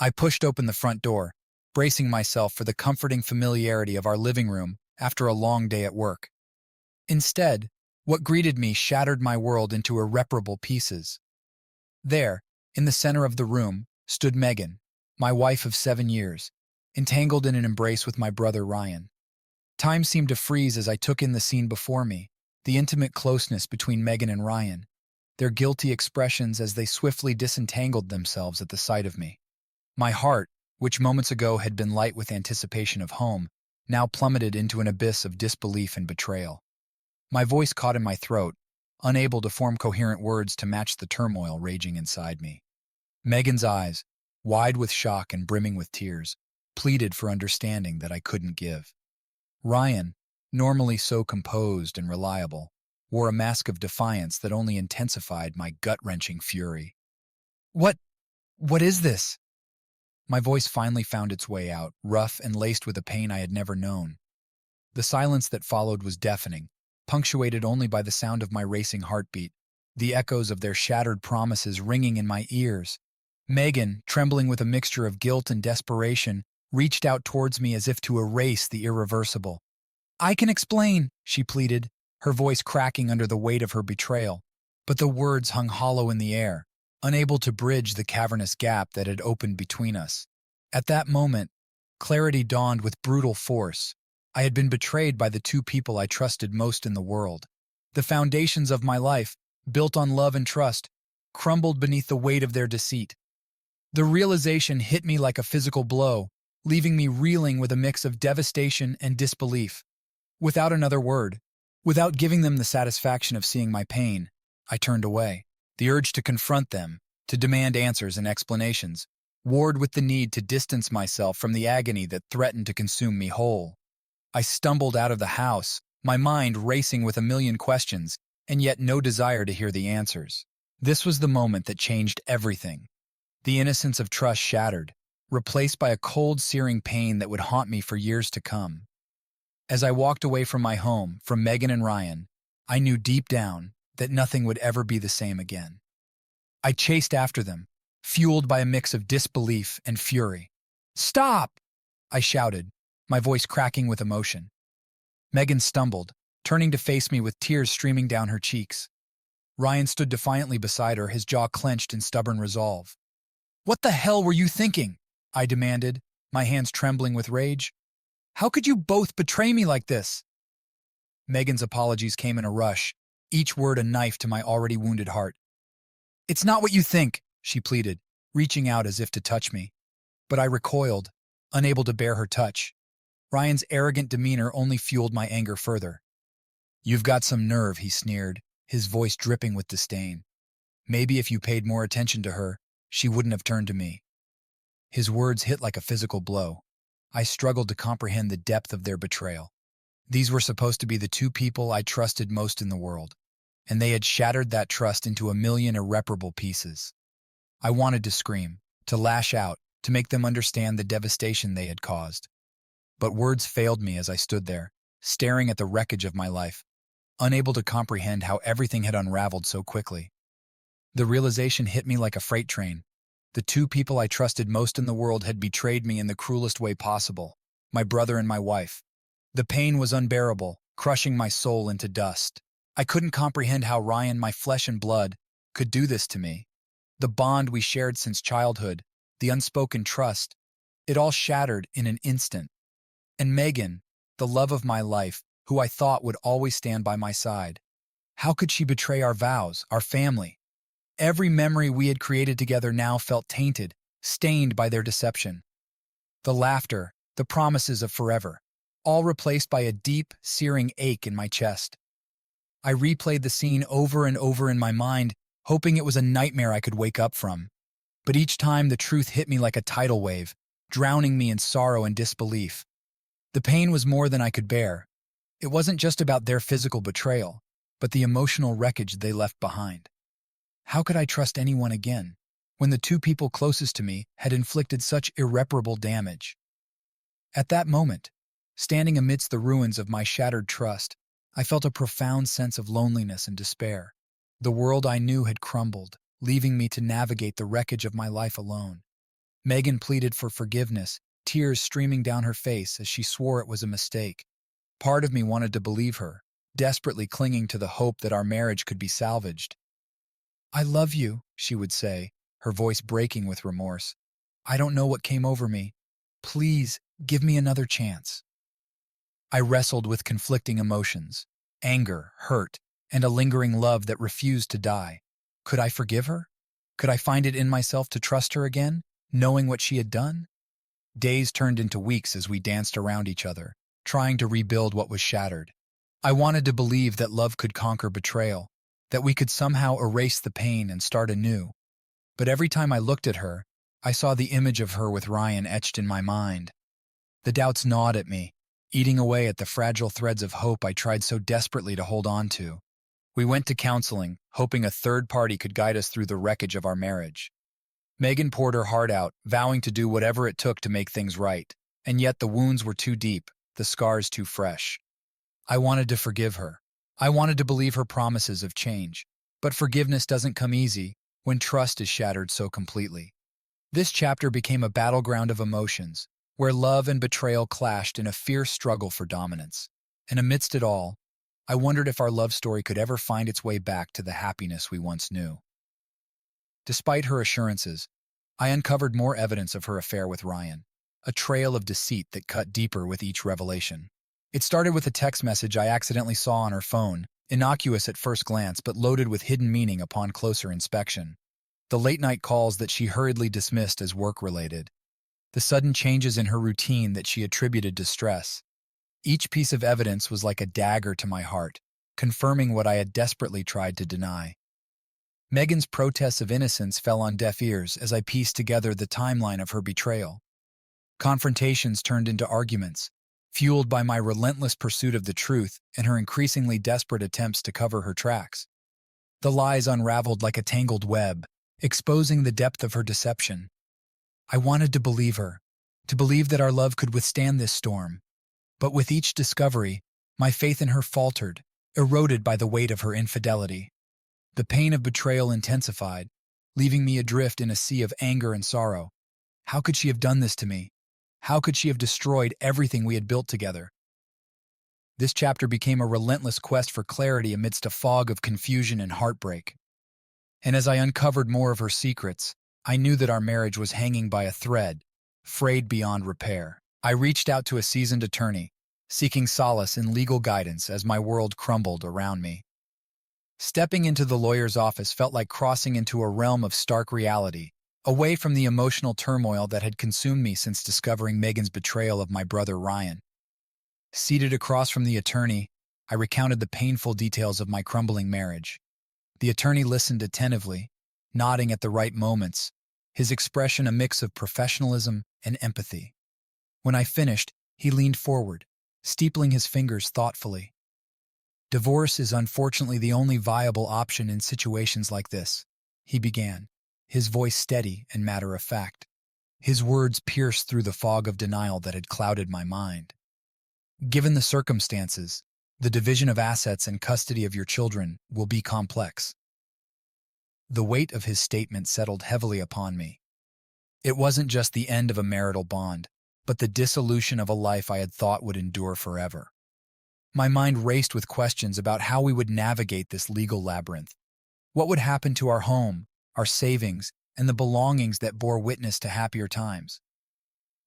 I pushed open the front door, bracing myself for the comforting familiarity of our living room after a long day at work. Instead, what greeted me shattered my world into irreparable pieces. There, in the center of the room, stood Megan, my wife of 7 years, entangled in an embrace with my brother Ryan. Time seemed to freeze as I took in the scene before me, the intimate closeness between Megan and Ryan, their guilty expressions as they swiftly disentangled themselves at the sight of me. My heart, which moments ago had been light with anticipation of home, now plummeted into an abyss of disbelief and betrayal. My voice caught in my throat, unable to form coherent words to match the turmoil raging inside me. Megan's eyes, wide with shock and brimming with tears, pleaded for understanding that I couldn't give. Ryan, normally so composed and reliable, wore a mask of defiance that only intensified my gut-wrenching fury. What is this?" My voice finally found its way out, rough and laced with a pain I had never known. The silence that followed was deafening, punctuated only by the sound of my racing heartbeat, the echoes of their shattered promises ringing in my ears. Megan, trembling with a mixture of guilt and desperation, reached out towards me as if to erase the irreversible. "I can explain," she pleaded, her voice cracking under the weight of her betrayal, but the words hung hollow in the air, unable to bridge the cavernous gap that had opened between us. At that moment, clarity dawned with brutal force. I had been betrayed by the two people I trusted most in the world. The foundations of my life, built on love and trust, crumbled beneath the weight of their deceit. The realization hit me like a physical blow, leaving me reeling with a mix of devastation and disbelief. Without another word, without giving them the satisfaction of seeing my pain, I turned away. The urge to confront them, to demand answers and explanations, warred with the need to distance myself from the agony that threatened to consume me whole. I stumbled out of the house, my mind racing with a million questions, and yet no desire to hear the answers. This was the moment that changed everything. The innocence of trust shattered, replaced by a cold, searing pain that would haunt me for years to come. As I walked away from my home, from Megan and Ryan, I knew deep down that nothing would ever be the same again. I chased after them, fueled by a mix of disbelief and fury. "Stop!" I shouted, my voice cracking with emotion. Megan stumbled, turning to face me with tears streaming down her cheeks. Ryan stood defiantly beside her, his jaw clenched in stubborn resolve. "What the hell were you thinking?" I demanded, my hands trembling with rage. "How could you both betray me like this?" Megan's apologies came in a rush, each word a knife to my already wounded heart. "It's not what you think," she pleaded, reaching out as if to touch me. But I recoiled, unable to bear her touch. Ryan's arrogant demeanor only fueled my anger further. "You've got some nerve," he sneered, his voice dripping with disdain. "Maybe if you paid more attention to her, she wouldn't have turned to me." His words hit like a physical blow. I struggled to comprehend the depth of their betrayal. These were supposed to be the two people I trusted most in the world, and they had shattered that trust into a million irreparable pieces. I wanted to scream, to lash out, to make them understand the devastation they had caused. But words failed me as I stood there, staring at the wreckage of my life, unable to comprehend how everything had unraveled so quickly. The realization hit me like a freight train. The two people I trusted most in the world had betrayed me in the cruelest way possible, my brother and my wife. The pain was unbearable, crushing my soul into dust. I couldn't comprehend how Ryan, my flesh and blood, could do this to me. The bond we shared since childhood, the unspoken trust, it all shattered in an instant. And Megan, the love of my life, who I thought would always stand by my side. How could she betray our vows, our family? Every memory we had created together now felt tainted, stained by their deception. The laughter, the promises of forever, all replaced by a deep, searing ache in my chest. I replayed the scene over and over in my mind, hoping it was a nightmare I could wake up from. But each time the truth hit me like a tidal wave, drowning me in sorrow and disbelief. The pain was more than I could bear. It wasn't just about their physical betrayal, but the emotional wreckage they left behind. How could I trust anyone again, when the two people closest to me had inflicted such irreparable damage? At that moment, standing amidst the ruins of my shattered trust, I felt a profound sense of loneliness and despair. The world I knew had crumbled, leaving me to navigate the wreckage of my life alone. Megan pleaded for forgiveness, tears streaming down her face as she swore it was a mistake. Part of me wanted to believe her, desperately clinging to the hope that our marriage could be salvaged. "I love you," she would say, her voice breaking with remorse. "I don't know what came over me. Please, give me another chance." I wrestled with conflicting emotions, anger, hurt, and a lingering love that refused to die. Could I forgive her? Could I find it in myself to trust her again, knowing what she had done? Days turned into weeks as we danced around each other, trying to rebuild what was shattered. I wanted to believe that love could conquer betrayal, that we could somehow erase the pain and start anew. But every time I looked at her, I saw the image of her with Ryan etched in my mind. The doubts gnawed at me, eating away at the fragile threads of hope I tried so desperately to hold on to. We went to counseling, hoping a third party could guide us through the wreckage of our marriage. Megan poured her heart out, vowing to do whatever it took to make things right, and yet the wounds were too deep, the scars too fresh. I wanted to forgive her. I wanted to believe her promises of change. But forgiveness doesn't come easy when trust is shattered so completely. This chapter became a battleground of emotions, where love and betrayal clashed in a fierce struggle for dominance. And amidst it all, I wondered if our love story could ever find its way back to the happiness we once knew. Despite her assurances, I uncovered more evidence of her affair with Ryan, a trail of deceit that cut deeper with each revelation. It started with a text message I accidentally saw on her phone, innocuous at first glance but loaded with hidden meaning upon closer inspection. The late-night calls that she hurriedly dismissed as work-related. The sudden changes in her routine that she attributed to stress. Each piece of evidence was like a dagger to my heart, confirming what I had desperately tried to deny. Megan's protests of innocence fell on deaf ears as I pieced together the timeline of her betrayal. Confrontations turned into arguments, fueled by my relentless pursuit of the truth and her increasingly desperate attempts to cover her tracks. The lies unraveled like a tangled web, exposing the depth of her deception. I wanted to believe her, to believe that our love could withstand this storm. But with each discovery, my faith in her faltered, eroded by the weight of her infidelity. The pain of betrayal intensified, leaving me adrift in a sea of anger and sorrow. How could she have done this to me? How could she have destroyed everything we had built together? This chapter became a relentless quest for clarity amidst a fog of confusion and heartbreak. And as I uncovered more of her secrets, I knew that our marriage was hanging by a thread, frayed beyond repair. I reached out to a seasoned attorney, seeking solace in legal guidance as my world crumbled around me. Stepping into the lawyer's office felt like crossing into a realm of stark reality, away from the emotional turmoil that had consumed me since discovering Megan's betrayal of my brother Ryan. Seated across from the attorney, I recounted the painful details of my crumbling marriage. The attorney listened attentively, nodding at the right moments, his expression a mix of professionalism and empathy. When I finished, he leaned forward, steepling his fingers thoughtfully. "Divorce is unfortunately the only viable option in situations like this," he began, his voice steady and matter-of-fact. His words pierced through the fog of denial that had clouded my mind. "Given the circumstances, the division of assets and custody of your children will be complex." The weight of his statement settled heavily upon me. It wasn't just the end of a marital bond, but the dissolution of a life I had thought would endure forever. My mind raced with questions about how we would navigate this legal labyrinth. What would happen to our home, our savings, and the belongings that bore witness to happier times?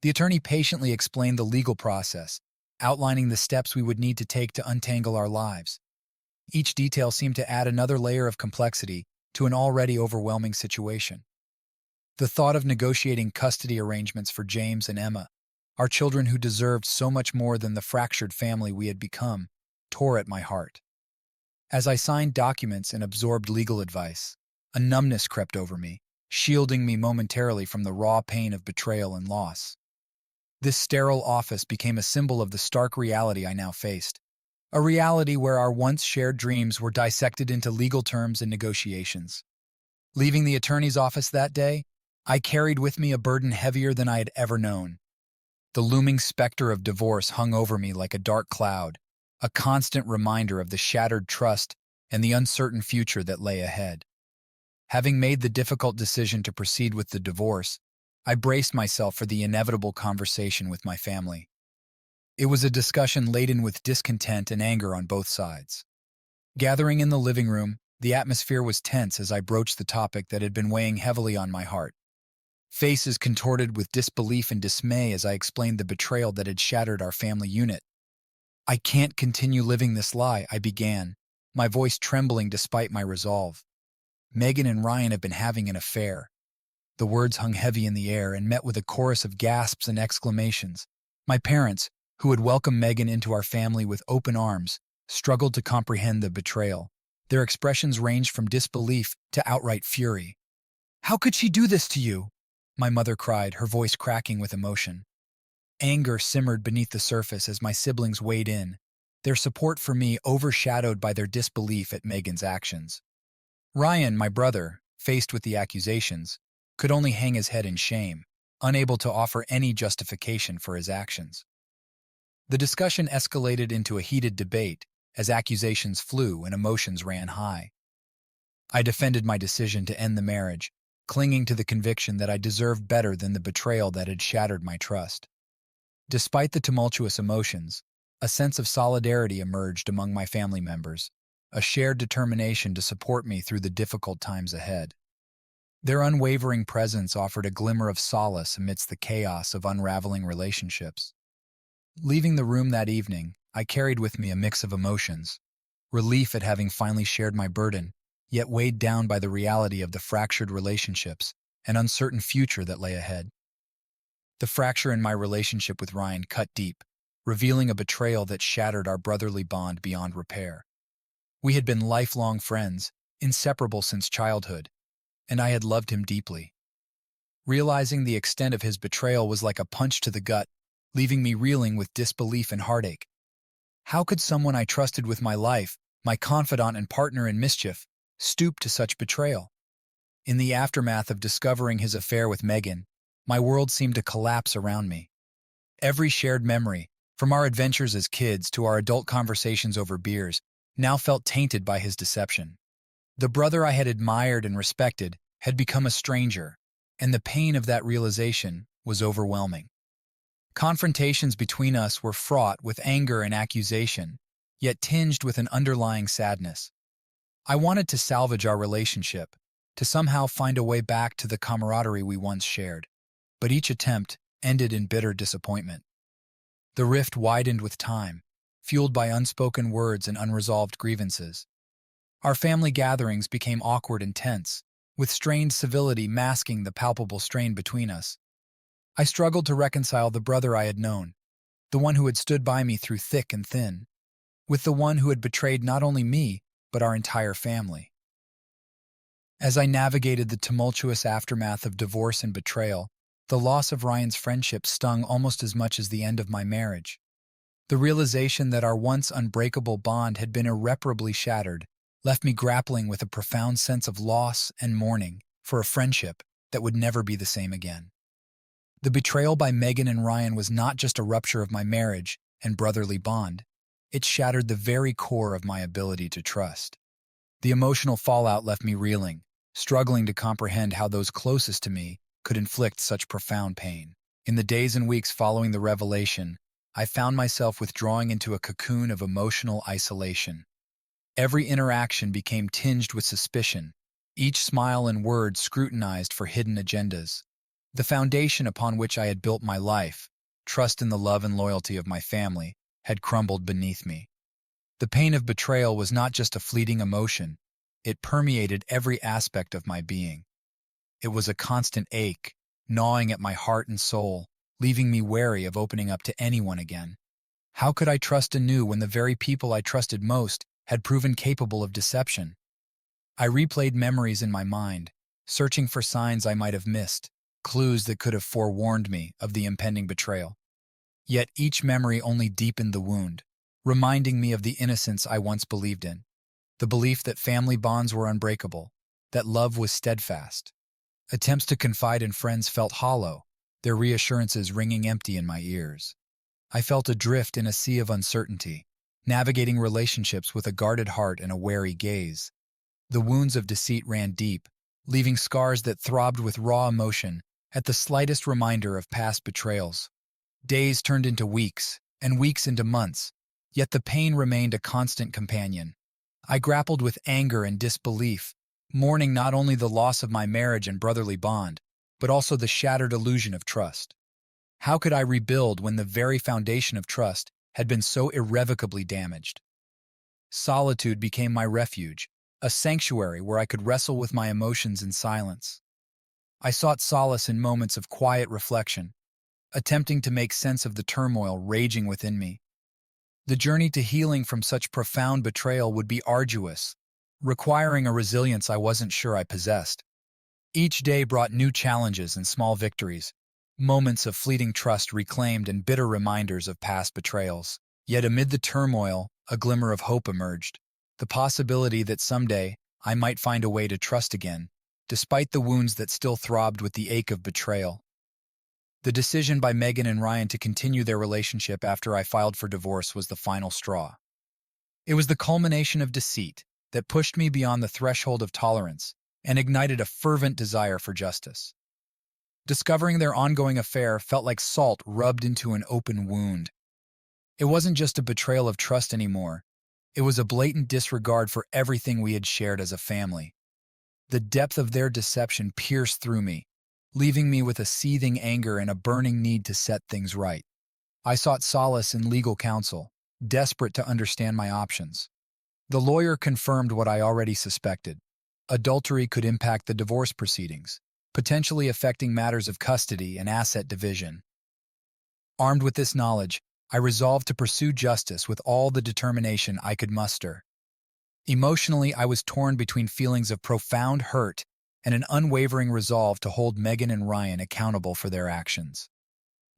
The attorney patiently explained the legal process, outlining the steps we would need to take to untangle our lives. Each detail seemed to add another layer of complexity to an already overwhelming situation. The thought of negotiating custody arrangements for James and Emma, our children who deserved so much more than the fractured family we had become, tore at my heart. As I signed documents and absorbed legal advice, a numbness crept over me, shielding me momentarily from the raw pain of betrayal and loss. This sterile office became a symbol of the stark reality I now faced, a reality where our once shared dreams were dissected into legal terms and negotiations. Leaving the attorney's office that day, I carried with me a burden heavier than I had ever known. The looming specter of divorce hung over me like a dark cloud, a constant reminder of the shattered trust and the uncertain future that lay ahead. Having made the difficult decision to proceed with the divorce, I braced myself for the inevitable conversation with my family. It was a discussion laden with discontent and anger on both sides. Gathering in the living room, the atmosphere was tense as I broached the topic that had been weighing heavily on my heart. Faces contorted with disbelief and dismay as I explained the betrayal that had shattered our family unit. "I can't continue living this lie," I began, my voice trembling despite my resolve. "Megan and Ryan have been having an affair." The words hung heavy in the air and met with a chorus of gasps and exclamations. My parents, who had welcomed Megan into our family with open arms, struggled to comprehend the betrayal. Their expressions ranged from disbelief to outright fury. "How could she do this to you?" my mother cried, her voice cracking with emotion. Anger simmered beneath the surface as my siblings weighed in, their support for me overshadowed by their disbelief at Megan's actions. Ryan, my brother, faced with the accusations, could only hang his head in shame, unable to offer any justification for his actions. The discussion escalated into a heated debate as accusations flew and emotions ran high. I defended my decision to end the marriage, clinging to the conviction that I deserved better than the betrayal that had shattered my trust. Despite the tumultuous emotions, a sense of solidarity emerged among my family members, a shared determination to support me through the difficult times ahead. Their unwavering presence offered a glimmer of solace amidst the chaos of unraveling relationships. Leaving the room that evening, I carried with me a mix of emotions: relief at having finally shared my burden, yet weighed down by the reality of the fractured relationships and uncertain future that lay ahead. The fracture in my relationship with Ryan cut deep, revealing a betrayal that shattered our brotherly bond beyond repair. We had been lifelong friends, inseparable since childhood, and I had loved him deeply. Realizing the extent of his betrayal was like a punch to the gut, leaving me reeling with disbelief and heartache. How could someone I trusted with my life, my confidant and partner in mischief, stoop to such betrayal? In the aftermath of discovering his affair with Megan, my world seemed to collapse around me. Every shared memory, from our adventures as kids to our adult conversations over beers, now felt tainted by his deception. The brother I had admired and respected had become a stranger, and the pain of that realization was overwhelming. Confrontations between us were fraught with anger and accusation, yet tinged with an underlying sadness. I wanted to salvage our relationship, to somehow find a way back to the camaraderie we once shared, but each attempt ended in bitter disappointment. The rift widened with time, fueled by unspoken words and unresolved grievances. Our family gatherings became awkward and tense, with strained civility masking the palpable strain between us. I struggled to reconcile the brother I had known, the one who had stood by me through thick and thin, with the one who had betrayed not only me, but our entire family. As I navigated the tumultuous aftermath of divorce and betrayal, the loss of Ryan's friendship stung almost as much as the end of my marriage. The realization that our once unbreakable bond had been irreparably shattered left me grappling with a profound sense of loss and mourning for a friendship that would never be the same again. The betrayal by Megan and Ryan was not just a rupture of my marriage and brotherly bond, it shattered the very core of my ability to trust. The emotional fallout left me reeling, struggling to comprehend how those closest to me could inflict such profound pain. In the days and weeks following the revelation, I found myself withdrawing into a cocoon of emotional isolation. Every interaction became tinged with suspicion, each smile and word scrutinized for hidden agendas. The foundation upon which I had built my life, trust in the love and loyalty of my family, had crumbled beneath me. The pain of betrayal was not just a fleeting emotion, it permeated every aspect of my being. It was a constant ache, gnawing at my heart and soul, leaving me wary of opening up to anyone again. How could I trust anew when the very people I trusted most had proven capable of deception? I replayed memories in my mind, searching for signs I might have missed, clues that could have forewarned me of the impending betrayal. Yet each memory only deepened the wound, reminding me of the innocence I once believed in, the belief that family bonds were unbreakable, that love was steadfast. Attempts to confide in friends felt hollow, their reassurances ringing empty in my ears. I felt adrift in a sea of uncertainty, navigating relationships with a guarded heart and a wary gaze. The wounds of deceit ran deep, leaving scars that throbbed with raw emotion at the slightest reminder of past betrayals. Days turned into weeks, and weeks into months, yet the pain remained a constant companion. I grappled with anger and disbelief, mourning not only the loss of my marriage and brotherly bond, but also the shattered illusion of trust. How could I rebuild when the very foundation of trust had been so irrevocably damaged? Solitude became my refuge, a sanctuary where I could wrestle with my emotions in silence. I sought solace in moments of quiet reflection, attempting to make sense of the turmoil raging within me. The journey to healing from such profound betrayal would be arduous, requiring a resilience I wasn't sure I possessed. Each day brought new challenges and small victories, moments of fleeting trust reclaimed and bitter reminders of past betrayals. Yet amid the turmoil, a glimmer of hope emerged, the possibility that someday I might find a way to trust again, despite the wounds that still throbbed with the ache of betrayal. The decision by Megan and Ryan to continue their relationship after I filed for divorce was the final straw. It was the culmination of deceit that pushed me beyond the threshold of tolerance and ignited a fervent desire for justice. Discovering their ongoing affair felt like salt rubbed into an open wound. It wasn't just a betrayal of trust anymore. It was a blatant disregard for everything we had shared as a family. The depth of their deception pierced through me, leaving me with a seething anger and a burning need to set things right. I sought solace in legal counsel, desperate to understand my options. The lawyer confirmed what I already suspected. Adultery could impact the divorce proceedings, potentially affecting matters of custody and asset division. Armed with this knowledge, I resolved to pursue justice with all the determination I could muster. Emotionally, I was torn between feelings of profound hurt and an unwavering resolve to hold Megan and Ryan accountable for their actions.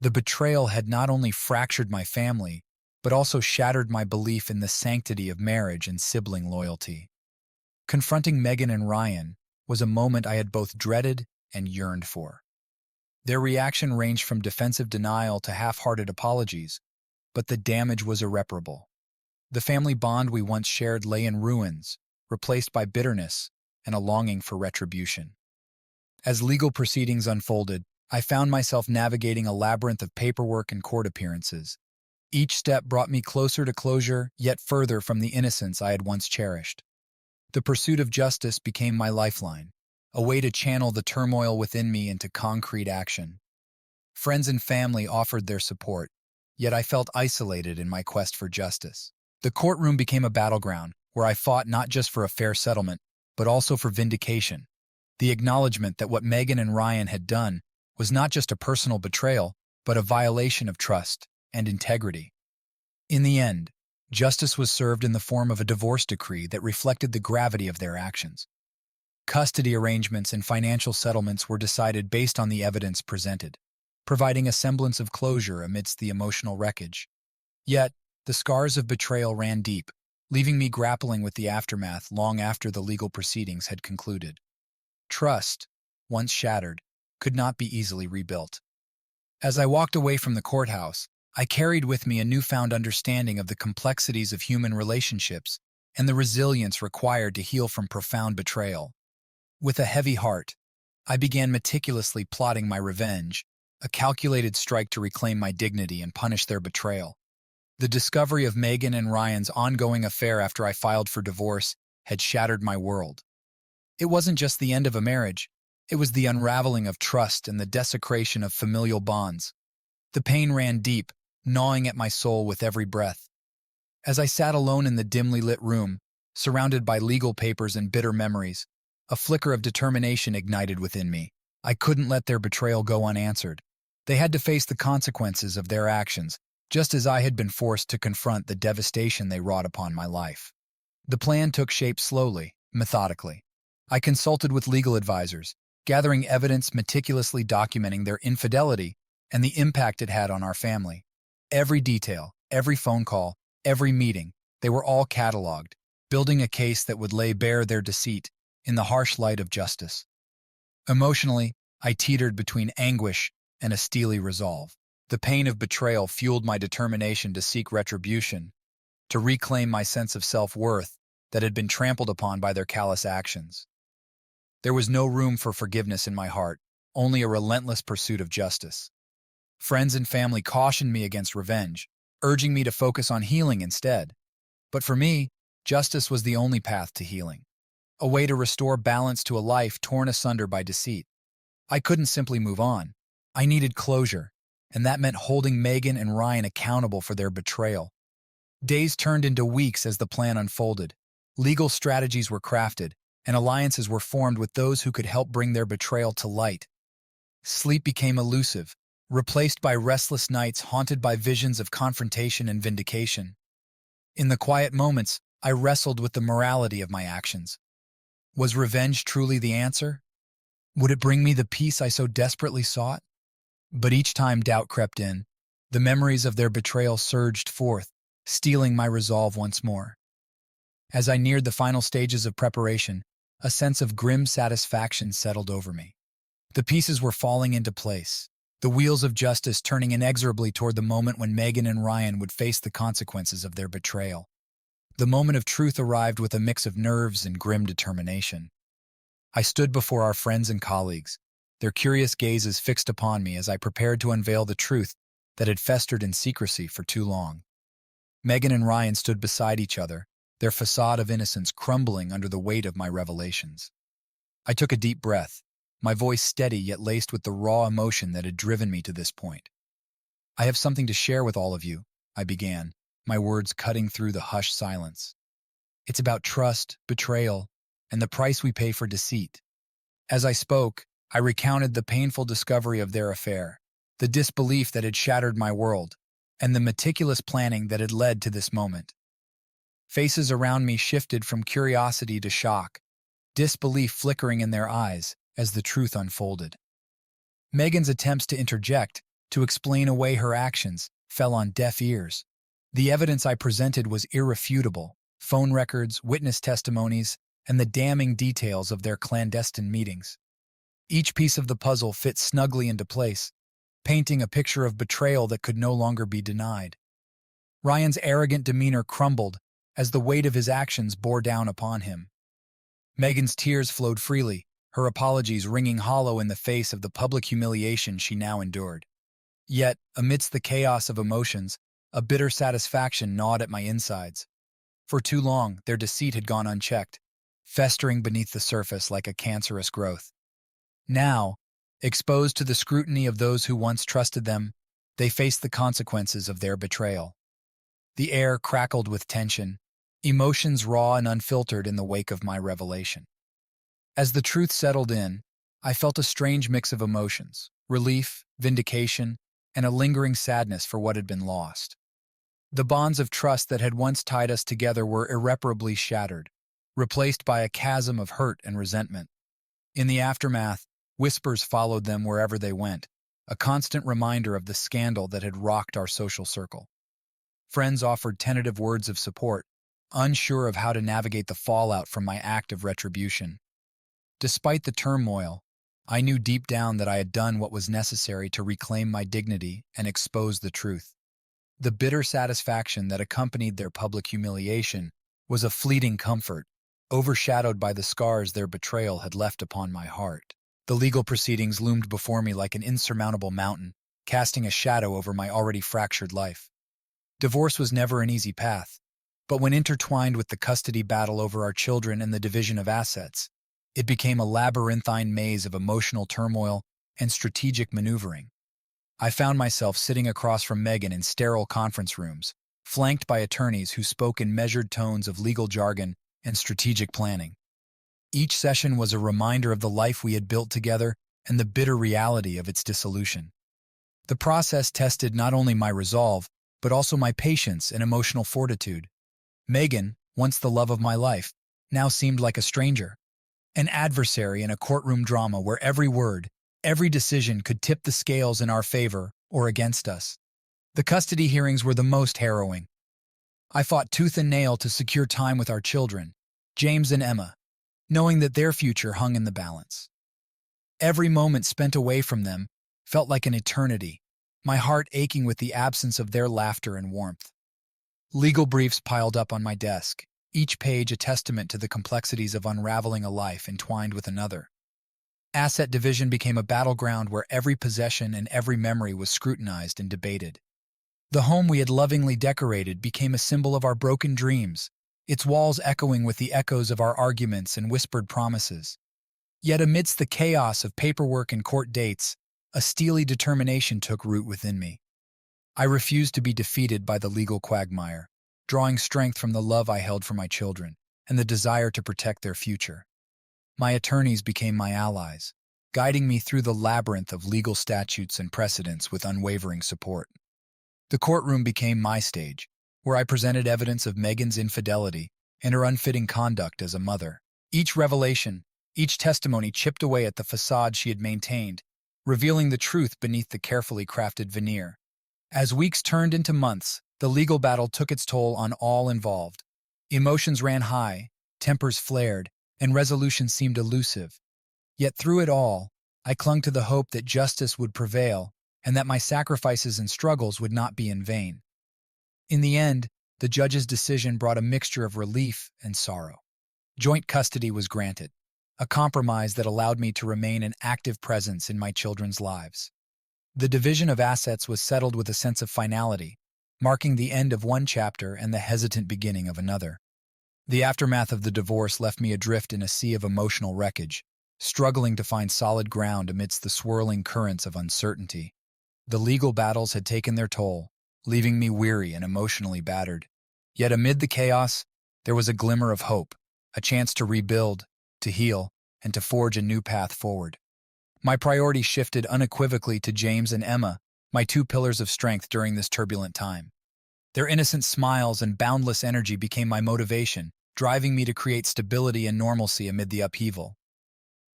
The betrayal had not only fractured my family, but also shattered my belief in the sanctity of marriage and sibling loyalty. Confronting Megan and Ryan was a moment I had both dreaded and yearned for. Their reaction ranged from defensive denial to half-hearted apologies, but the damage was irreparable. The family bond we once shared lay in ruins, replaced by bitterness and a longing for retribution. As legal proceedings unfolded, I found myself navigating a labyrinth of paperwork and court appearances. Each step brought me closer to closure, yet further from the innocence I had once cherished. The pursuit of justice became my lifeline, a way to channel the turmoil within me into concrete action. Friends and family offered their support, yet I felt isolated in my quest for justice. The courtroom became a battleground where I fought not just for a fair settlement, but also for vindication. The acknowledgement that what Megan and Ryan had done was not just a personal betrayal, but a violation of trust and integrity. In the end, justice was served in the form of a divorce decree that reflected the gravity of their actions. Custody arrangements and financial settlements were decided based on the evidence presented, providing a semblance of closure amidst the emotional wreckage. Yet, the scars of betrayal ran deep, leaving me grappling with the aftermath long after the legal proceedings had concluded. Trust, once shattered, could not be easily rebuilt. As I walked away from the courthouse, I carried with me a newfound understanding of the complexities of human relationships and the resilience required to heal from profound betrayal. With a heavy heart, I began meticulously plotting my revenge, a calculated strike to reclaim my dignity and punish their betrayal. The discovery of Megan and Ryan's ongoing affair after I filed for divorce had shattered my world. It wasn't just the end of a marriage, it was the unraveling of trust and the desecration of familial bonds. The pain ran deep, gnawing at my soul with every breath. As I sat alone in the dimly lit room, surrounded by legal papers and bitter memories, a flicker of determination ignited within me. I couldn't let their betrayal go unanswered. They had to face the consequences of their actions, just as I had been forced to confront the devastation they wrought upon my life. The plan took shape slowly, methodically. I consulted with legal advisors, gathering evidence meticulously documenting their infidelity and the impact it had on our family. Every detail, every phone call, every meeting, they were all cataloged, building a case that would lay bare their deceit in the harsh light of justice. Emotionally, I teetered between anguish and a steely resolve. The pain of betrayal fueled my determination to seek retribution, to reclaim my sense of self-worth that had been trampled upon by their callous actions. There was no room for forgiveness in my heart, only a relentless pursuit of justice. Friends and family cautioned me against revenge, urging me to focus on healing instead. But for me, justice was the only path to healing, a way to restore balance to a life torn asunder by deceit. I couldn't simply move on. I needed closure, and that meant holding Megan and Ryan accountable for their betrayal. Days turned into weeks as the plan unfolded. Legal strategies were crafted, and alliances were formed with those who could help bring their betrayal to light. Sleep became elusive, replaced by restless nights haunted by visions of confrontation and vindication. In the quiet moments, I wrestled with the morality of my actions. Was revenge truly the answer? Would it bring me the peace I so desperately sought? But each time doubt crept in, the memories of their betrayal surged forth, stealing my resolve once more. As I neared the final stages of preparation, a sense of grim satisfaction settled over me. The pieces were falling into place, the wheels of justice turning inexorably toward the moment when Megan and Ryan would face the consequences of their betrayal. The moment of truth arrived with a mix of nerves and grim determination. I stood before our friends and colleagues, their curious gazes fixed upon me as I prepared to unveil the truth that had festered in secrecy for too long. Megan and Ryan stood beside each other, their facade of innocence crumbling under the weight of my revelations. I took a deep breath, my voice steady yet laced with the raw emotion that had driven me to this point. "I have something to share with all of you," I began, my words cutting through the hushed silence. "It's about trust, betrayal, and the price we pay for deceit." As I spoke, I recounted the painful discovery of their affair, the disbelief that had shattered my world, and the meticulous planning that had led to this moment. Faces around me shifted from curiosity to shock, disbelief flickering in their eyes as the truth unfolded. Megan's attempts to interject, to explain away her actions, fell on deaf ears. The evidence I presented was irrefutable: phone records, witness testimonies, and the damning details of their clandestine meetings. Each piece of the puzzle fit snugly into place, painting a picture of betrayal that could no longer be denied. Ryan's arrogant demeanor crumbled as the weight of his actions bore down upon him. Megan's tears flowed freely, her apologies ringing hollow in the face of the public humiliation she now endured. Yet, amidst the chaos of emotions, a bitter satisfaction gnawed at my insides. For too long, their deceit had gone unchecked, festering beneath the surface like a cancerous growth. Now, exposed to the scrutiny of those who once trusted them, they faced the consequences of their betrayal. The air crackled with tension, emotions raw and unfiltered in the wake of my revelation. As the truth settled in, I felt a strange mix of emotions: relief, vindication, and a lingering sadness for what had been lost. The bonds of trust that had once tied us together were irreparably shattered, replaced by a chasm of hurt and resentment. In the aftermath, whispers followed them wherever they went, a constant reminder of the scandal that had rocked our social circle. Friends offered tentative words of support, unsure of how to navigate the fallout from my act of retribution. Despite the turmoil, I knew deep down that I had done what was necessary to reclaim my dignity and expose the truth. The bitter satisfaction that accompanied their public humiliation was a fleeting comfort, overshadowed by the scars their betrayal had left upon my heart. The legal proceedings loomed before me like an insurmountable mountain, casting a shadow over my already fractured life. Divorce was never an easy path, but when intertwined with the custody battle over our children and the division of assets, it became a labyrinthine maze of emotional turmoil and strategic maneuvering. I found myself sitting across from Megan in sterile conference rooms, flanked by attorneys who spoke in measured tones of legal jargon and strategic planning. Each session was a reminder of the life we had built together and the bitter reality of its dissolution. The process tested not only my resolve, but also my patience and emotional fortitude. Megan, once the love of my life, now seemed like a stranger, an adversary in a courtroom drama where every word, every decision could tip the scales in our favor or against us. The custody hearings were the most harrowing. I fought tooth and nail to secure time with our children, James and Emma, knowing that their future hung in the balance. Every moment spent away from them felt like an eternity, my heart aching with the absence of their laughter and warmth. Legal briefs piled up on my desk, each page a testament to the complexities of unraveling a life entwined with another. Asset division became a battleground where every possession and every memory was scrutinized and debated. The home we had lovingly decorated became a symbol of our broken dreams, its walls echoing with the echoes of our arguments and whispered promises. Yet amidst the chaos of paperwork and court dates, a steely determination took root within me. I refused to be defeated by the legal quagmire, drawing strength from the love I held for my children and the desire to protect their future. My attorneys became my allies, guiding me through the labyrinth of legal statutes and precedents with unwavering support. The courtroom became my stage, where I presented evidence of Megan's infidelity and her unfitting conduct as a mother. Each revelation, each testimony chipped away at the facade she had maintained, revealing the truth beneath the carefully crafted veneer. As weeks turned into months, the legal battle took its toll on all involved. Emotions ran high, tempers flared, and resolution seemed elusive. Yet through it all, I clung to the hope that justice would prevail and that my sacrifices and struggles would not be in vain. In the end, the judge's decision brought a mixture of relief and sorrow. Joint custody was granted, a compromise that allowed me to remain an active presence in my children's lives. The division of assets was settled with a sense of finality, marking the end of one chapter and the hesitant beginning of another. The aftermath of the divorce left me adrift in a sea of emotional wreckage, struggling to find solid ground amidst the swirling currents of uncertainty. The legal battles had taken their toll, leaving me weary and emotionally battered. Yet amid the chaos, there was a glimmer of hope, a chance to rebuild, to heal, and to forge a new path forward. My priorities shifted unequivocally to James and Emma, my two pillars of strength during this turbulent time. Their innocent smiles and boundless energy became my motivation, driving me to create stability and normalcy amid the upheaval.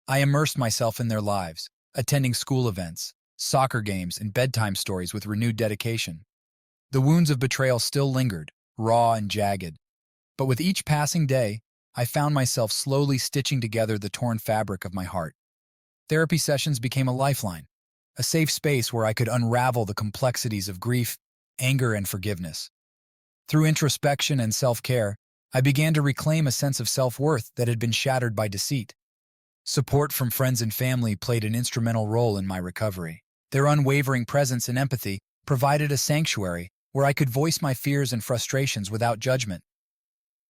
I immersed myself in their lives, attending school events, soccer games, and bedtime stories with renewed dedication. The wounds of betrayal still lingered, raw and jagged. But with each passing day, I found myself slowly stitching together the torn fabric of my heart. Therapy sessions became a lifeline, a safe space where I could unravel the complexities of grief, anger, and forgiveness. Through introspection and self-care, I began to reclaim a sense of self-worth that had been shattered by deceit. Support from friends and family played an instrumental role in my recovery. Their unwavering presence and empathy provided a sanctuary where I could voice my fears and frustrations without judgment.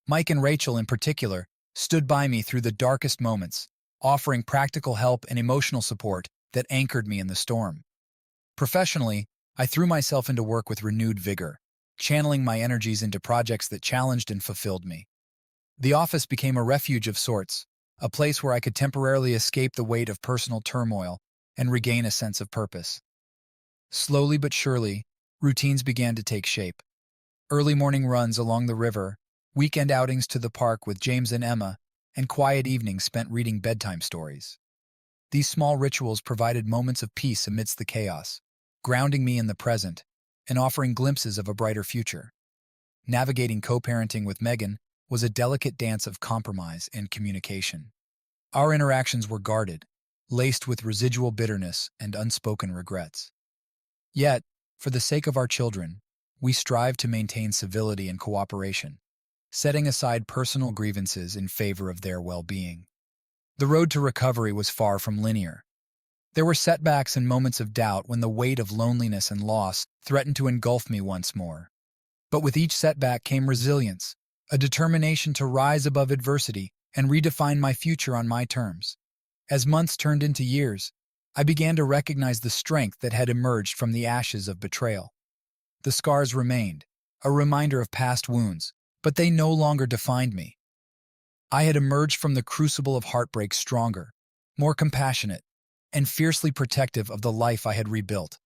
Mike and Rachel, in particular, stood by me through the darkest moments, offering practical help and emotional support that anchored me in the storm. Professionally, I threw myself into work with renewed vigor, channeling my energies into projects that challenged and fulfilled me. The office became a refuge of sorts, a place where I could temporarily escape the weight of personal turmoil and regain a sense of purpose. Slowly but surely, routines began to take shape. Early morning runs along the river, weekend outings to the park with James and Emma, and quiet evenings spent reading bedtime stories. These small rituals provided moments of peace amidst the chaos, grounding me in the present and offering glimpses of a brighter future. Navigating co-parenting with Megan was a delicate dance of compromise and communication. Our interactions were guarded, laced with residual bitterness and unspoken regrets. Yet, for the sake of our children, we strived to maintain civility and cooperation, setting aside personal grievances in favor of their well-being. The road to recovery was far from linear. There were setbacks and moments of doubt when the weight of loneliness and loss threatened to engulf me once more. But with each setback came resilience, a determination to rise above adversity and redefine my future on my terms. As months turned into years, I began to recognize the strength that had emerged from the ashes of betrayal. The scars remained, a reminder of past wounds, but they no longer defined me. I had emerged from the crucible of heartbreak stronger, more compassionate, and fiercely protective of the life I had rebuilt.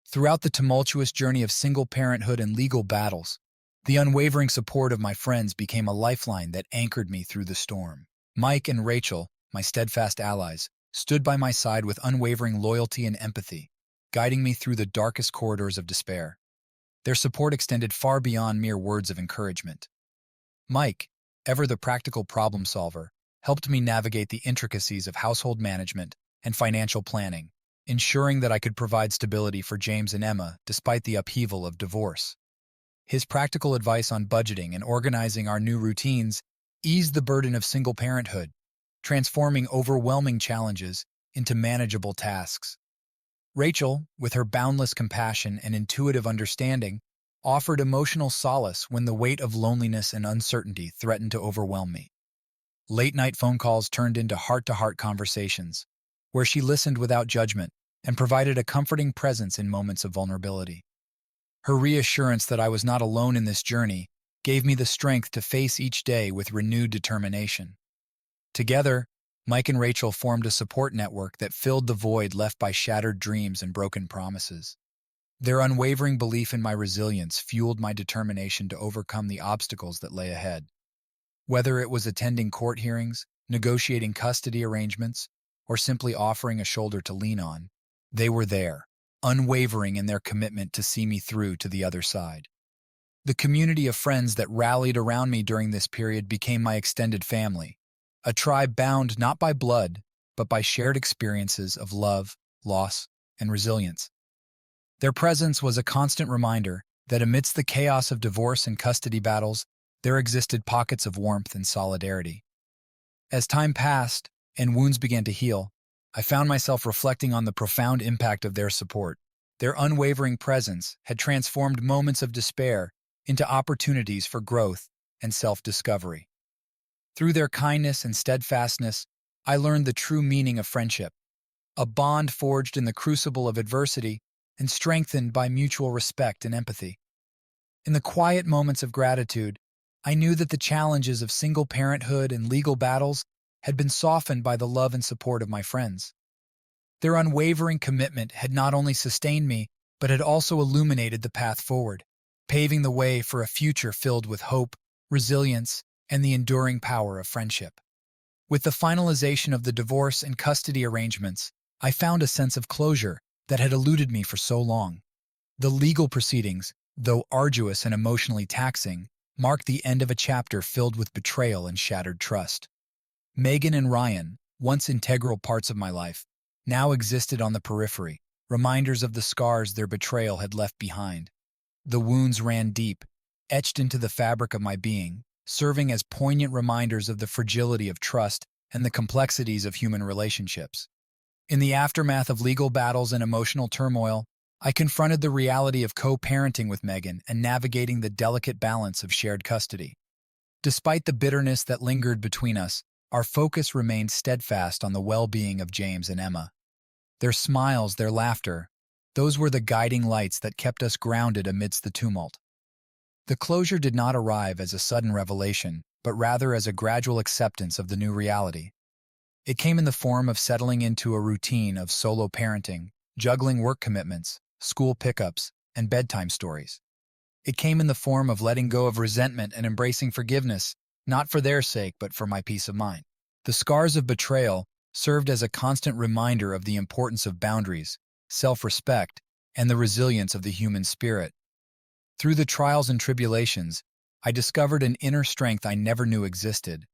Throughout the tumultuous journey of single parenthood and legal battles, the unwavering support of my friends became a lifeline that anchored me through the storm. Mike and Rachel, my steadfast allies, stood by my side with unwavering loyalty and empathy, guiding me through the darkest corridors of despair. Their support extended far beyond mere words of encouragement. Mike, ever the practical problem solver, helped me navigate the intricacies of household management and financial planning, ensuring that I could provide stability for James and Emma despite the upheaval of divorce. His practical advice on budgeting and organizing our new routines eased the burden of single parenthood, transforming overwhelming challenges into manageable tasks. Rachel, with her boundless compassion and intuitive understanding, offered emotional solace when the weight of loneliness and uncertainty threatened to overwhelm me. Late-night phone calls turned into heart-to-heart conversations, where she listened without judgment and provided a comforting presence in moments of vulnerability. Her reassurance that I was not alone in this journey gave me the strength to face each day with renewed determination. Together, Mike and Rachel formed a support network that filled the void left by shattered dreams and broken promises. Their unwavering belief in my resilience fueled my determination to overcome the obstacles that lay ahead. Whether it was attending court hearings, negotiating custody arrangements, or simply offering a shoulder to lean on, they were there, unwavering in their commitment to see me through to the other side. The community of friends that rallied around me during this period became my extended family, a tribe bound not by blood, but by shared experiences of love, loss, and resilience. Their presence was a constant reminder that amidst the chaos of divorce and custody battles, there existed pockets of warmth and solidarity. As time passed and wounds began to heal, I found myself reflecting on the profound impact of their support. Their unwavering presence had transformed moments of despair into opportunities for growth and self-discovery. Through their kindness and steadfastness, I learned the true meaning of friendship, a bond forged in the crucible of adversity and strengthened by mutual respect and empathy. In the quiet moments of gratitude, I knew that the challenges of single parenthood and legal battles had been softened by the love and support of my friends. Their unwavering commitment had not only sustained me, but had also illuminated the path forward, paving the way for a future filled with hope, resilience, and the enduring power of friendship. With the finalization of the divorce and custody arrangements, I found a sense of closure that had eluded me for so long. The legal proceedings, though arduous and emotionally taxing, marked the end of a chapter filled with betrayal and shattered trust. Megan and Ryan, once integral parts of my life, now existed on the periphery, reminders of the scars their betrayal had left behind. The wounds ran deep, etched into the fabric of my being, serving as poignant reminders of the fragility of trust and the complexities of human relationships. In the aftermath of legal battles and emotional turmoil, I confronted the reality of co-parenting with Megan and navigating the delicate balance of shared custody. Despite the bitterness that lingered between us, our focus remained steadfast on the well-being of James and Emma. Their smiles, their laughter, those were the guiding lights that kept us grounded amidst the tumult. The closure did not arrive as a sudden revelation, but rather as a gradual acceptance of the new reality. It came in the form of settling into a routine of solo parenting, juggling work commitments, school pickups, and bedtime stories. It came in the form of letting go of resentment and embracing forgiveness, not for their sake, but for my peace of mind. The scars of betrayal served as a constant reminder of the importance of boundaries, self-respect, and the resilience of the human spirit. Through the trials and tribulations, I discovered an inner strength I never knew existed,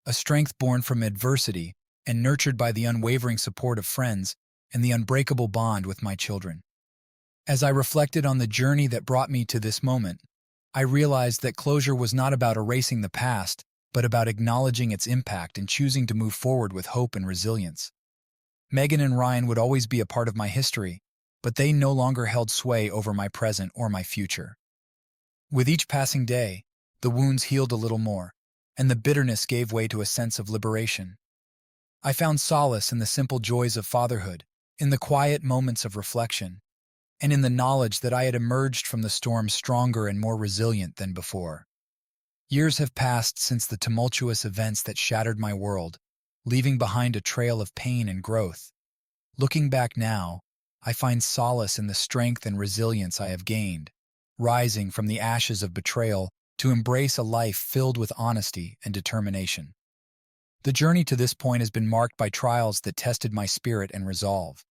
a strength born from adversity and nurtured by the unwavering support of friends and the unbreakable bond with my children. As I reflected on the journey that brought me to this moment, I realized that closure was not about erasing the past, but about acknowledging its impact and choosing to move forward with hope and resilience. Megan and Ryan would always be a part of my history, but they no longer held sway over my present or my future. With each passing day, the wounds healed a little more, and the bitterness gave way to a sense of liberation. I found solace in the simple joys of fatherhood, in the quiet moments of reflection, and in the knowledge that I had emerged from the storm stronger and more resilient than before. Years have passed since the tumultuous events that shattered my world, leaving behind a trail of pain and growth. Looking back now, I find solace in the strength and resilience I have gained, rising from the ashes of betrayal to embrace a life filled with honesty and determination. The journey to this point has been marked by trials that tested my spirit and resolve.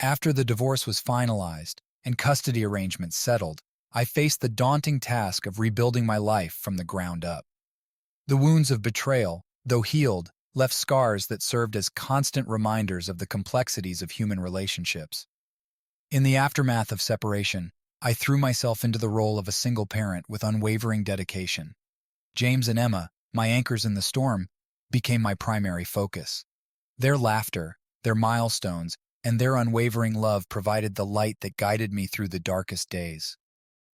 After the divorce was finalized and custody arrangements settled, I faced the daunting task of rebuilding my life from the ground up. The wounds of betrayal, though healed, left scars that served as constant reminders of the complexities of human relationships. In the aftermath of separation, I threw myself into the role of a single parent with unwavering dedication. James and Emma, my anchors in the storm, became my primary focus. Their laughter, their milestones, and their unwavering love provided the light that guided me through the darkest days.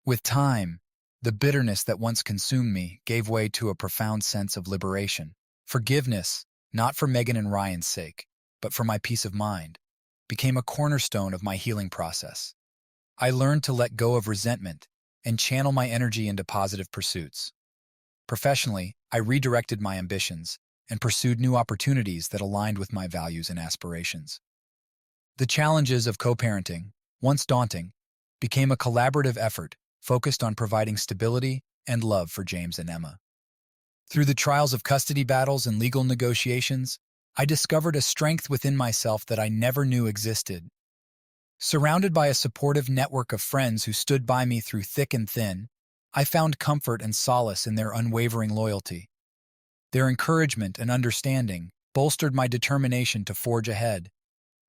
With time, the bitterness that once consumed me gave way to a profound sense of liberation. Forgiveness, not for Megan and Ryan's sake, but for my peace of mind, became a cornerstone of my healing process. I learned to let go of resentment and channel my energy into positive pursuits. Professionally, I redirected my ambitions and pursued new opportunities that aligned with my values and aspirations. The challenges of co-parenting, once daunting, became a collaborative effort focused on providing stability and love for James and Emma. Through the trials of custody battles and legal negotiations, I discovered a strength within myself that I never knew existed. Surrounded by a supportive network of friends who stood by me through thick and thin, I found comfort and solace in their unwavering loyalty. Their encouragement and understanding bolstered my determination to forge ahead,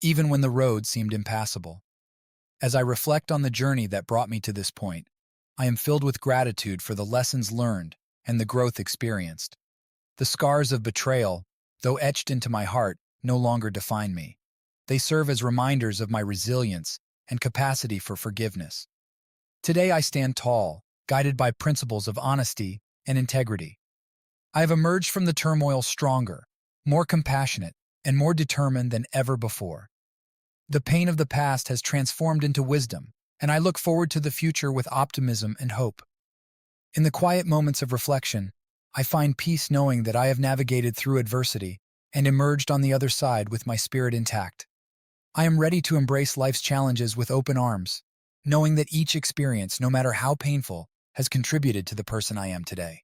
even when the road seemed impassable. As I reflect on the journey that brought me to this point, I am filled with gratitude for the lessons learned and the growth experienced. The scars of betrayal, though etched into my heart, no longer define me. They serve as reminders of my resilience and capacity for forgiveness. Today I stand tall, guided by principles of honesty and integrity. I have emerged from the turmoil stronger, more compassionate, and more determined than ever before. The pain of the past has transformed into wisdom, and I look forward to the future with optimism and hope. In the quiet moments of reflection, I find peace knowing that I have navigated through adversity and emerged on the other side with my spirit intact. I am ready to embrace life's challenges with open arms, knowing that each experience, no matter how painful, has contributed to the person I am today.